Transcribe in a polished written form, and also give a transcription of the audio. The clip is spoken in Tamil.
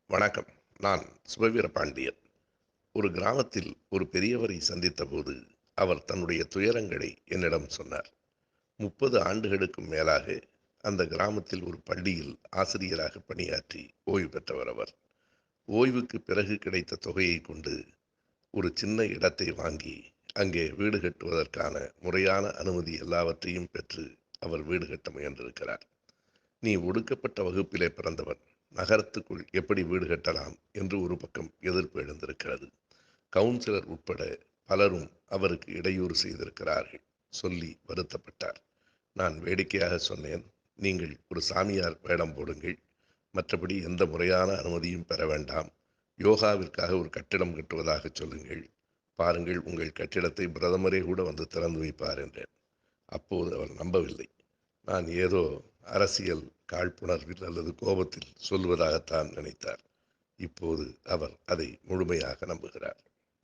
வணக்கம். நான் சுபவீர பாண்டியன். ஒரு கிராமத்தில் ஒரு பெரியவரை சந்தித்தபோது, அவர் தன்னுடைய துயரங்களை என்னிடம் சொன்னார். 30 ஆண்டுகளுக்கும் மேலாக அந்த கிராமத்தில் ஒரு பள்ளியில் ஆசிரியராக பணியாற்றி ஓய்வு பெற்றவர் அவர். ஓய்வுக்கு பிறகு கிடைத்த தொகையைக் கொண்டு ஒரு சின்ன இடத்தை வாங்கி, அங்கே வீடு கட்டுவதற்கான முறையான அனுமதி எல்லாவற்றையும் பெற்று அவர் வீடு கட்ட முயன்றிருக்கிறார். "நீ ஒடுக்கப்பட்ட வகுப்பிலே பிறந்தவன். நகரத்துக்குள் எப்படி வீடு கட்டலாம்?" என்று ஒரு பக்கம் எதிர்ப்பு எழுந்திருக்கிறது. கவுன்சிலர் உட்பட பலரும் அவருக்கு இடையூறு செய்திருக்கிறார்கள். சொல்லி வருத்தப்பட்டார். நான் வேடிக்கையாக சொன்னேன், "நீங்கள் ஒரு சாமியார் வேடம் போடுங்கள். மற்றபடி எந்த முறையான அனுமதியும் பெற வேண்டாம். யோகாவிற்காக ஒரு கட்டிடம் கட்டுவதாகச் சொல்லுங்கள். பாருங்கள், உங்கள் கட்டிடத்தை பிரதமரே கூட வந்து திறந்து வைப்பார்" என்றேன். அப்போது அவர் நம்பவில்லை. நான் ஏதோ அரசியல் காழ்ப்புணர்வில் அல்லது கோபத்தில் சொல்வதாகத்தான் நினைத்தார். இப்போது அவர் அதை முழுமையாக நம்புகிறார்.